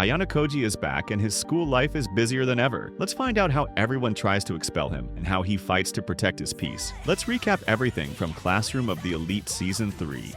Ayanokōji is back and his school life is busier than ever. Let's find out how everyone tries to expel him and how he fights to protect his peace. Let's recap everything from Classroom of the Elite Season 3.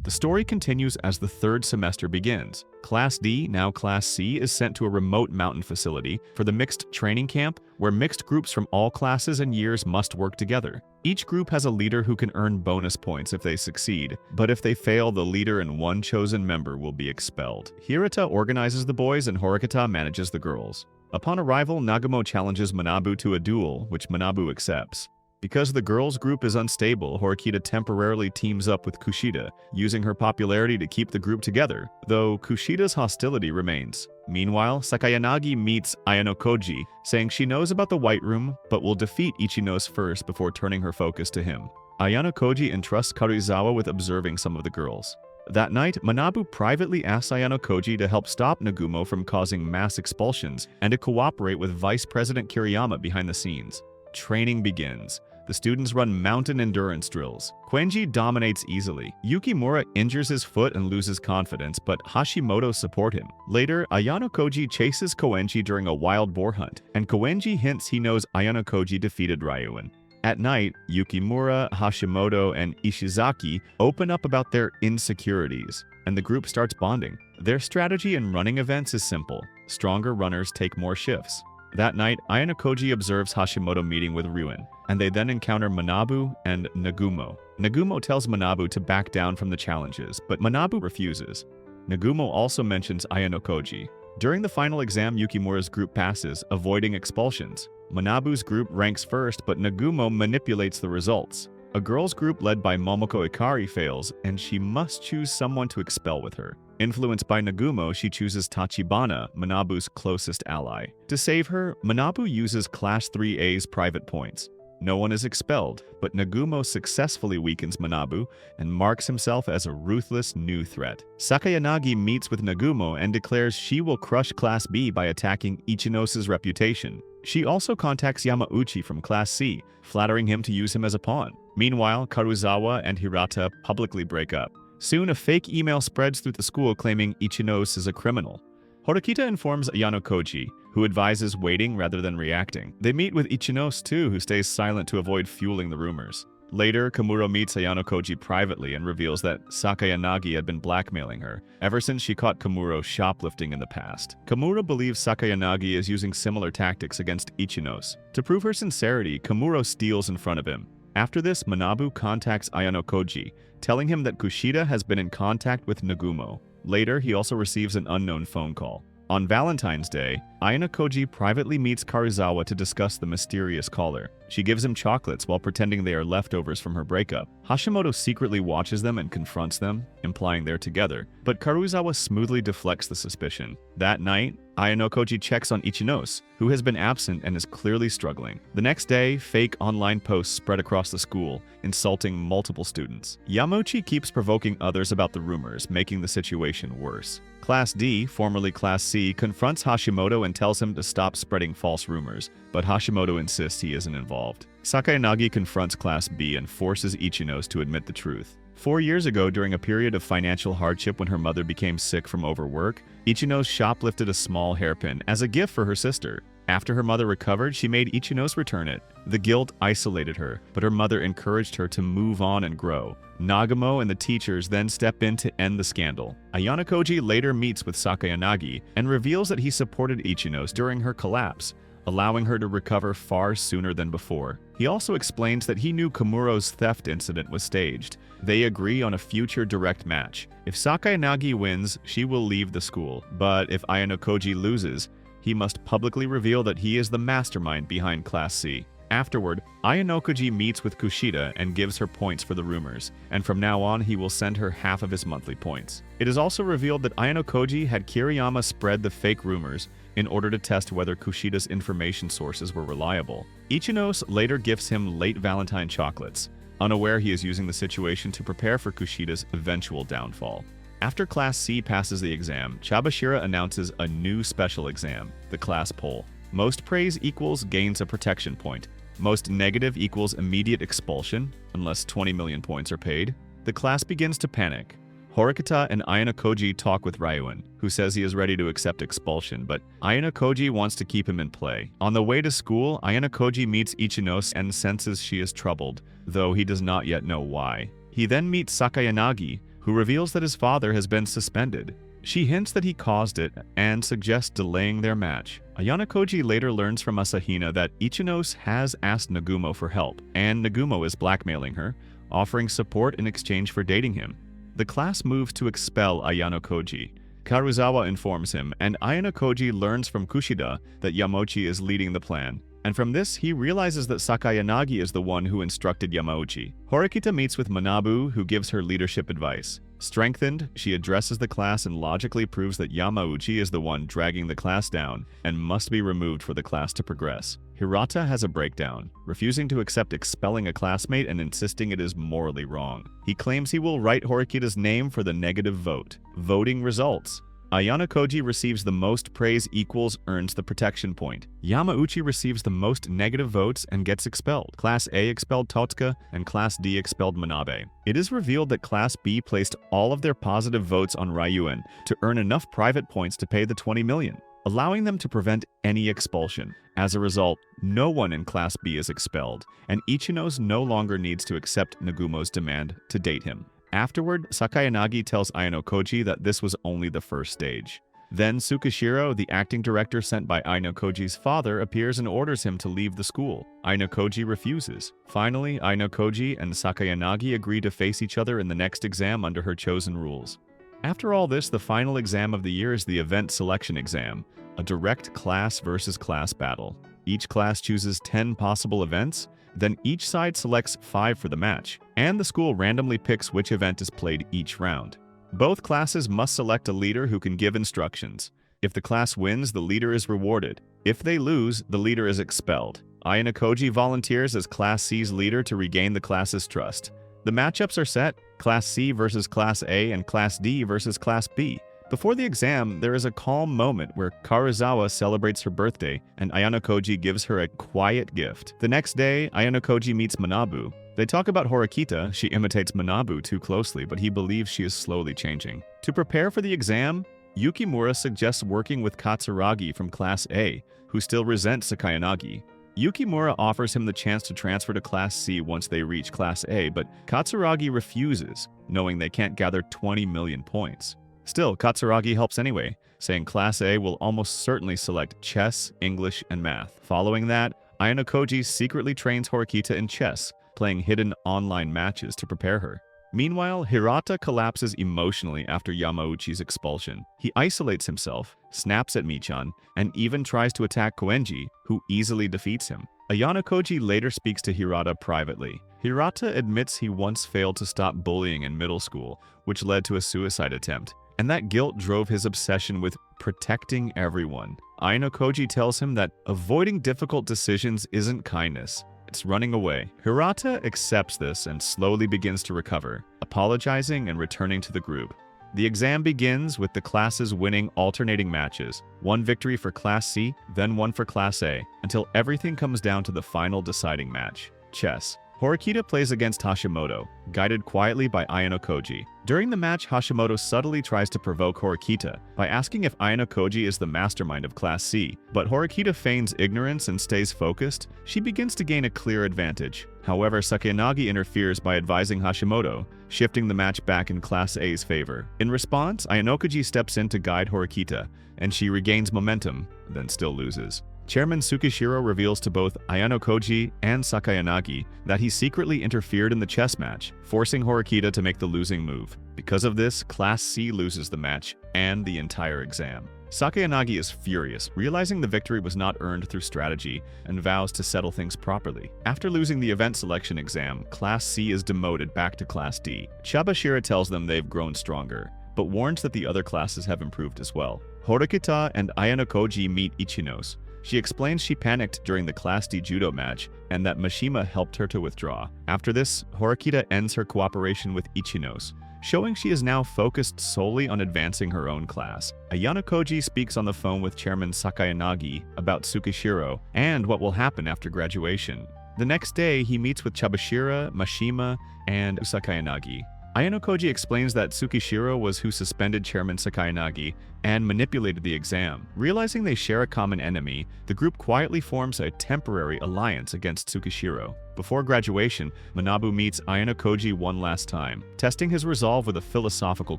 The story continues as the third semester begins. Class D, now Class C, is sent to a remote mountain facility for the mixed training camp, where mixed groups from all classes and years must work together. Each group has a leader who can earn bonus points if they succeed, but if they fail, the leader and one chosen member will be expelled. Hirata organizes the boys and Horikita manages the girls. Upon arrival, Nagumo challenges Manabu to a duel, which Manabu accepts. Because the girls' group is unstable, Horikita temporarily teams up with Kushida, using her popularity to keep the group together, though Kushida's hostility remains. Meanwhile, Sakayanagi meets Ayanokōji, saying she knows about the White Room, but will defeat Ichinos first before turning her focus to him. Ayanokōji entrusts Karuizawa with observing some of the girls. That night, Manabu privately asks Ayanokōji to help stop Nagumo from causing mass expulsions and to cooperate with Vice President Kiriyama behind the scenes. Training begins. The students run mountain endurance drills. Koenji dominates easily. Yukimura injures his foot and loses confidence, but Hashimoto support him. Later, Ayanokōji chases Koenji during a wild boar hunt, and Koenji hints he knows Ayanokōji defeated Ryūen. At night, Yukimura, Hashimoto, and Ishizaki open up about their insecurities, and the group starts bonding. Their strategy in running events is simple. Stronger runners take more shifts. That night, Ayanokōji observes Hashimoto meeting with Ryūen, and they then encounter Manabu and Nagumo. Nagumo tells Manabu to back down from the challenges, but Manabu refuses. Nagumo also mentions Ayanokōji. During the final exam, Yukimura's group passes, avoiding expulsions. Manabu's group ranks first, but Nagumo manipulates the results. A girls' group led by Momoko Ikari fails, and she must choose someone to expel with her. Influenced by Nagumo, she chooses Tachibana, Manabu's closest ally. To save her, Manabu uses Class 3A's private points. No one is expelled, but Nagumo successfully weakens Manabu and marks himself as a ruthless new threat. Sakayanagi meets with Nagumo and declares she will crush Class B by attacking Ichinos' reputation. She also contacts Yamauchi from Class C, flattering him to use him as a pawn. Meanwhile, Karuizawa and Hirata publicly break up. Soon, a fake email spreads through the school claiming Ichinos is a criminal. Horikita informs Ayanokōji, who advises waiting rather than reacting. They meet with Ichinos too, who stays silent to avoid fueling the rumors. Later, Komuro meets Ayanokōji privately and reveals that Sakayanagi had been blackmailing her, ever since she caught Komuro shoplifting in the past. Komuro believes Sakayanagi is using similar tactics against Ichinos. To prove her sincerity, Komuro steals in front of him. After this, Manabu contacts Ayanokōji, telling him that Kushida has been in contact with Nagumo. Later, he also receives an unknown phone call. On Valentine's Day, Ayanokōji privately meets Karuizawa to discuss the mysterious caller. She gives him chocolates while pretending they are leftovers from her breakup. Hashimoto secretly watches them and confronts them, implying they're together, but Karuizawa smoothly deflects the suspicion. That night, Ayanokōji checks on Ichinos, who has been absent and is clearly struggling. The next day, fake online posts spread across the school, insulting multiple students. Yamauchi keeps provoking others about the rumors, making the situation worse. Class D, formerly Class C, confronts Hashimoto and tells him to stop spreading false rumors, but Hashimoto insists he isn't involved. Sakayanagi confronts Class B and forces Ichinos to admit the truth. 4 years ago, during a period of financial hardship when her mother became sick from overwork, Ichinos shoplifted a small hairpin as a gift for her sister. After her mother recovered, she made Ichinos return it. The guilt isolated her, but her mother encouraged her to move on and grow. Nagumo and the teachers then step in to end the scandal. Ayanokōji later meets with Sakayanagi and reveals that he supported Ichinos during her collapse, allowing her to recover far sooner than before. He also explains that he knew Komuro's theft incident was staged. They agree on a future direct match. If Sakayanagi wins, she will leave the school, but if Ayanokōji loses, he must publicly reveal that he is the mastermind behind Class C. Afterward, Ayanokōji meets with Kushida and gives her points for the rumors, and from now on he will send her half of his monthly points. It is also revealed that Ayanokōji had Kiriyama spread the fake rumors in order to test whether Kushida's information sources were reliable. Ichinos later gifts him late Valentine chocolates, unaware he is using the situation to prepare for Kushida's eventual downfall. After Class C passes the exam, Chabashira announces a new special exam, the class poll. Most praise equals gains a protection point. Most negative equals immediate expulsion, unless 20 million points are paid. The class begins to panic. Horikita and Ayanokōji talk with Ryūen, who says he is ready to accept expulsion, but Ayanokōji wants to keep him in play. On the way to school, Ayanokōji meets Ichinose and senses she is troubled, though he does not yet know why. He then meets Sakayanagi, who reveals that his father has been suspended. She hints that he caused it and suggests delaying their match. Ayanokōji later learns from Asahina that Ichinose has asked Nagumo for help, and Nagumo is blackmailing her, offering support in exchange for dating him. The class moves to expel Ayanokōji. Karuzawa informs him, and Ayanokōji learns from Kushida that Yamauchi is leading the plan. And from this, he realizes that Sakayanagi is the one who instructed Yamauchi. Horikita meets with Manabu, who gives her leadership advice. Strengthened, she addresses the class and logically proves that Yamauchi is the one dragging the class down and must be removed for the class to progress. Hirata has a breakdown, refusing to accept expelling a classmate and insisting it is morally wrong. He claims he will write Horikita's name for the negative vote. Voting results. Ayanokōji receives the most praise equals earns the protection point. Yamauchi receives the most negative votes and gets expelled. Class A expelled Totsuka and Class D expelled Manabe. It is revealed that Class B placed all of their positive votes on Ryūen to earn enough private points to pay the 20 million, allowing them to prevent any expulsion. As a result, no one in Class B is expelled, and Ichinose no longer needs to accept Nagumo's demand to date him. Afterward, Sakayanagi tells Ayanokōji that this was only the first stage. Then Tsukishiro, the acting director sent by Ayanokōji's father, appears and orders him to leave the school. Ayanokōji refuses. Finally, Ayanokōji and Sakayanagi agree to face each other in the next exam under her chosen rules. After all this, the final exam of the year is the event selection exam, a direct class versus class battle. Each class chooses 10 possible events, then each side selects 5 for the match, and the school randomly picks which event is played each round. Both classes must select a leader who can give instructions. If the class wins, the leader is rewarded. If they lose, the leader is expelled. Ayanokōji volunteers as Class C's leader to regain the class's trust. The matchups are set, Class C versus Class A and Class D versus Class B. Before the exam, there is a calm moment where Karuzawa celebrates her birthday and Ayanokōji gives her a quiet gift. The next day, Ayanokōji meets Manabu. They talk about Horikita. She imitates Manabu too closely, but he believes she is slowly changing. To prepare for the exam, Yukimura suggests working with Katsuragi from Class A, who still resents Sakayanagi. Yukimura offers him the chance to transfer to Class C once they reach Class A, but Katsuragi refuses, knowing they can't gather 20 million points. Still, Katsuragi helps anyway, saying Class A will almost certainly select chess, English, and math. Following that, Ayanokōji secretly trains Horikita in chess, playing hidden online matches to prepare her. Meanwhile, Hirata collapses emotionally after Yamauchi's expulsion. He isolates himself, snaps at Michan, and even tries to attack Koenji, who easily defeats him. Ayanokōji later speaks to Hirata privately. Hirata admits he once failed to stop bullying in middle school, which led to a suicide attempt, and that guilt drove his obsession with protecting everyone. Ayanokōji tells him that avoiding difficult decisions isn't kindness, it's running away. Hirata accepts this and slowly begins to recover, apologizing and returning to the group. The exam begins with the classes winning alternating matches, one victory for Class C, then one for Class A, until everything comes down to the final deciding match, chess. Horikita plays against Hashimoto, guided quietly by Ayanokōji. During the match, Hashimoto subtly tries to provoke Horikita by asking if Ayanokōji is the mastermind of Class C, but Horikita feigns ignorance and stays focused. She begins to gain a clear advantage. However, Sakayanagi interferes by advising Hashimoto, shifting the match back in Class A's favor. In response, Ayanokōji steps in to guide Horikita, and she regains momentum, then still loses. Chairman Tsukishiro reveals to both Ayanokōji and Sakayanagi that he secretly interfered in the chess match, forcing Horikita to make the losing move. Because of this, Class C loses the match and the entire exam. Sakayanagi is furious, realizing the victory was not earned through strategy, and vows to settle things properly. After losing the event selection exam, Class C is demoted back to Class D. Chabashira tells them they've grown stronger, but warns that the other classes have improved as well. Horikita and Ayanokōji meet Ichinose. She explains she panicked during the Class D judo match and that Mishima helped her to withdraw. After this, Horikita ends her cooperation with Ichinose, showing she is now focused solely on advancing her own class. Ayanokōji speaks on the phone with Chairman Sakayanagi about Tsukishiro and what will happen after graduation. The next day, he meets with Chabashira, Mishima, and Sakayanagi. Ayanokoji explains that Tsukishiro was who suspended Chairman Sakayanagi and manipulated the exam. Realizing they share a common enemy, the group quietly forms a temporary alliance against Tsukishiro. Before graduation, Manabu meets Ayanokoji one last time, testing his resolve with a philosophical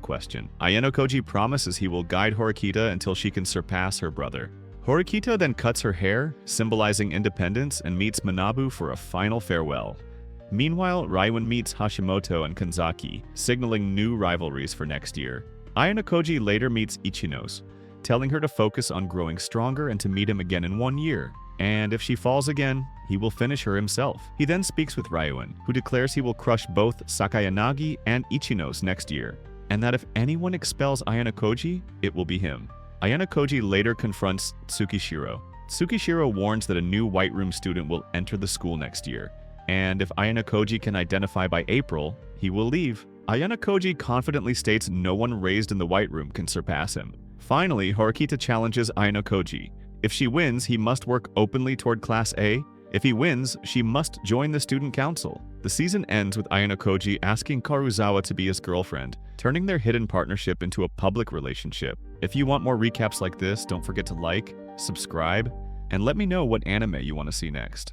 question. Ayanokoji promises he will guide Horikita until she can surpass her brother. Horikita then cuts her hair, symbolizing independence, and meets Manabu for a final farewell. Meanwhile, Ryūen meets Hashimoto and Kanzaki, signaling new rivalries for next year. Ayanokoji later meets Ichinos, telling her to focus on growing stronger and to meet him again in 1 year. And if she falls again, he will finish her himself. He then speaks with Ryūen, who declares he will crush both Sakayanagi and Ichinos next year, and that if anyone expels Ayanokoji, it will be him. Ayanokoji later confronts Tsukishiro. Tsukishiro warns that a new White Room student will enter the school next year, and if Ayanokoji can identify by April, he will leave. Ayanokoji confidently states no one raised in the White Room can surpass him. Finally, Horikita challenges Ayanokoji. If she wins, he must work openly toward Class A. If he wins, she must join the student council. The season ends with Ayanokoji asking Karuzawa to be his girlfriend, turning their hidden partnership into a public relationship. If you want more recaps like this, don't forget to like, subscribe, and let me know what anime you want to see next.